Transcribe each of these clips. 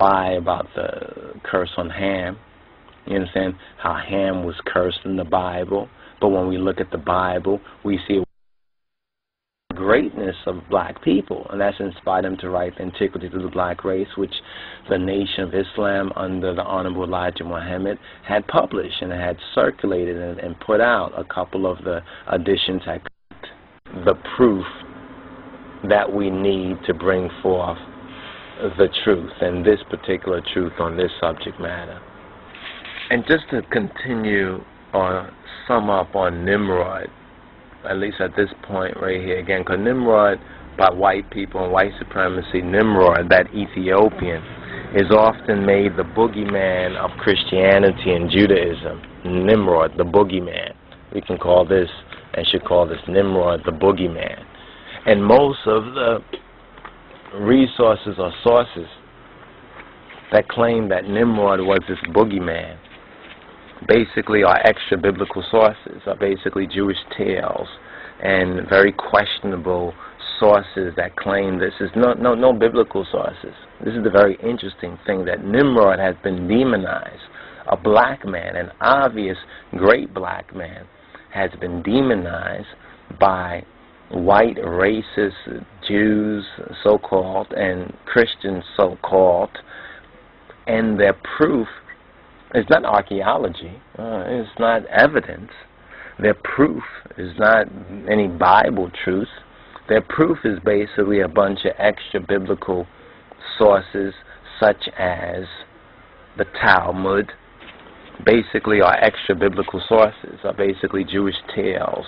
lie about the curse on Ham. You understand how Ham was cursed in the Bible, but when we look at the Bible, we see greatness of black people, and that's inspired him to write the Antiquity to the Black Race, which the Nation of Islam under the Honorable Elijah Muhammad had published and had circulated and put out. A couple of the editions had the proof that we need to bring forth the truth, and this particular truth on this subject matter. And just to continue or sum up on Nimrod, at least at this point right here again, because Nimrod, by white people and white supremacy, Nimrod, that Ethiopian, is often made the boogeyman of Christianity and Judaism. Nimrod, the boogeyman. We can call this, and should call this, Nimrod, the boogeyman. And most of the resources or sources that claim that Nimrod was this boogeyman basically are extra biblical sources, are basically Jewish tales and very questionable sources that claim this is no biblical sources. This is the very interesting thing, that Nimrod has been demonized. A black man, an obvious great black man, has been demonized by white racist Jews, so-called, and Christians, so-called, and their proof is not archaeology, it's not evidence. Their proof is not any Bible truth. Their proof is basically a bunch of extra biblical sources, such as the Talmud. Basically, are extra biblical sources, are basically Jewish tales,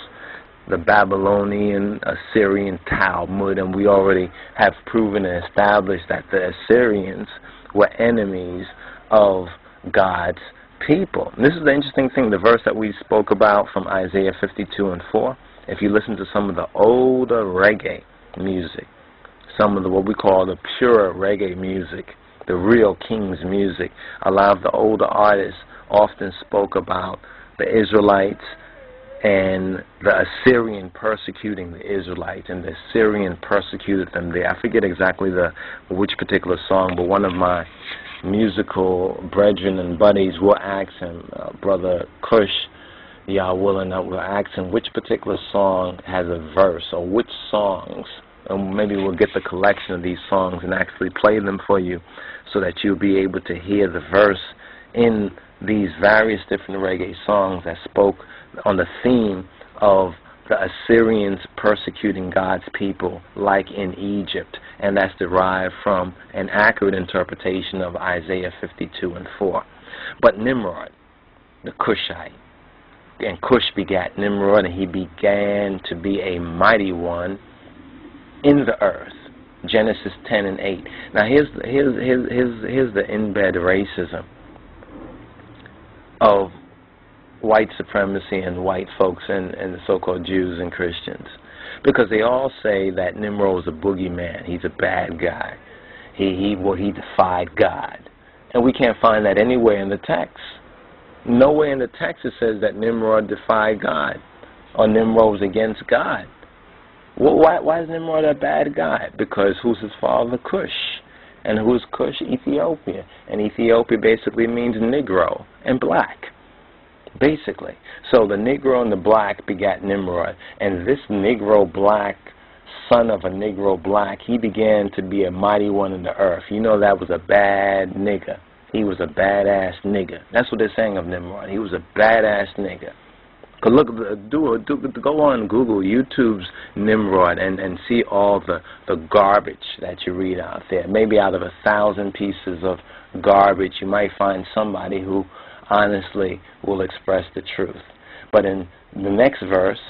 the Babylonian, Assyrian Talmud, and we already have proven and established that the Assyrians were enemies of God's people. And this is the interesting thing, the verse that we spoke about from Isaiah 52:4. If you listen to some of the older reggae music, some of the what we call the pure reggae music, the real King's music, a lot of the older artists often spoke about the Israelites and the Assyrian persecuting the Israelites, and the Assyrian persecuted them there. I forget exactly which particular song, but one of my musical brethren and buddies will ask him, Brother Kush, y'all willing, will ask him which particular song has a verse, or which songs, and maybe we'll get the collection of these songs and actually play them for you so that you'll be able to hear the verse in these various different reggae songs that spoke on the theme of the Assyrians persecuting God's people like in Egypt, and that's derived from an accurate interpretation of Isaiah 52:4. But Nimrod, the Cushite, and Cush begat Nimrod, and he began to be a mighty one in the earth. Genesis 10:8. Now here's the in-bed racism of white supremacy and white folks and the so-called Jews and Christians, because they all say that Nimrod was a boogeyman. He's a bad guy. He defied God, and we can't find that anywhere in the text. Nowhere in the text it says that Nimrod defied God or Nimrod was against God. Well, why is Nimrod a bad guy? Because who's his father? Cush. And who's Cush? Ethiopia. And Ethiopia basically means Negro and black, basically. So the Negro and the black begat Nimrod. And this Negro black, son of a Negro black, he began to be a mighty one in the earth. You know, that was a bad nigger. He was a badass nigger. That's what they're saying of Nimrod. He was a badass nigger. Cause look, go on Google, YouTube's Nimrod, and see all the garbage that you read out there. Maybe out of 1,000 pieces of garbage, you might find somebody who honestly will express the truth. But in the next verse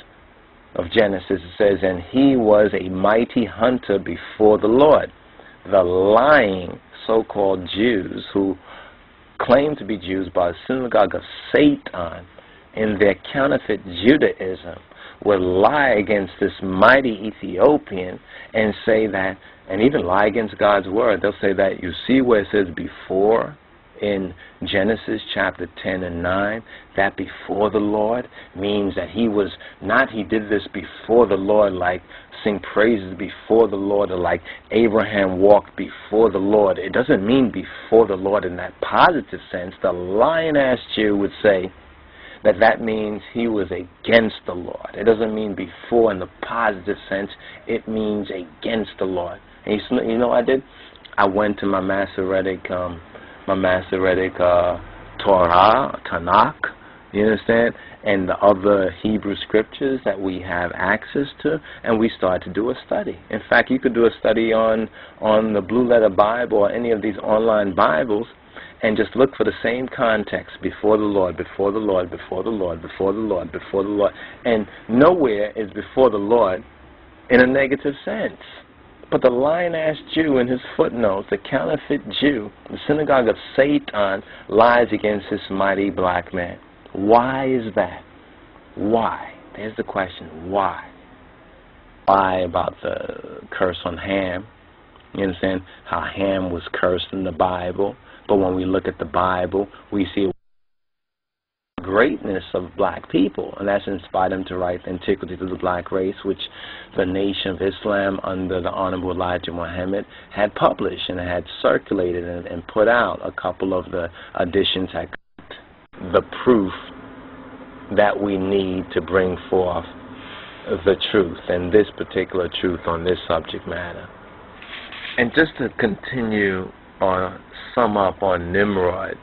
of Genesis, it says, and he was a mighty hunter before the Lord. The lying so-called Jews who claim to be Jews by the synagogue of Satan in their counterfeit Judaism will lie against this mighty Ethiopian and say that, and even lie against God's word. They'll say that, you see where it says before in Genesis chapter 10 and 9, that before the Lord means that he did this before the Lord, like sing praises before the Lord, or like Abraham walked before the Lord. It doesn't mean before the Lord in that positive sense. The lion-ass Jew would say that means he was against the Lord. It doesn't mean before in the positive sense. It means against the Lord. And you know what I did? I went to my Masoretic Torah, Tanakh, you understand, and the other Hebrew scriptures that we have access to, and we started to do a study. In fact, you could do a study on the Blue Letter Bible or any of these online Bibles, and just look for the same context: before the Lord, before the Lord, before the Lord, before the Lord, before the Lord. And nowhere is before the Lord in a negative sense. But the lion-ass Jew in his footnotes, the counterfeit Jew, the synagogue of Satan, lies against this mighty black man. Why is that? Why? There's the question. Why? Why about the curse on Ham? You understand how Ham was cursed in the Bible? But when we look at the Bible, we see greatness of black people, and that's inspired them to write the Antiquity to the Black Race, which the Nation of Islam under the Honorable Elijah Muhammad had published and had circulated and put out. A couple of the editions had the proof that we need to bring forth the truth, and this particular truth on this subject matter. And just to continue or sum up on Nimrod,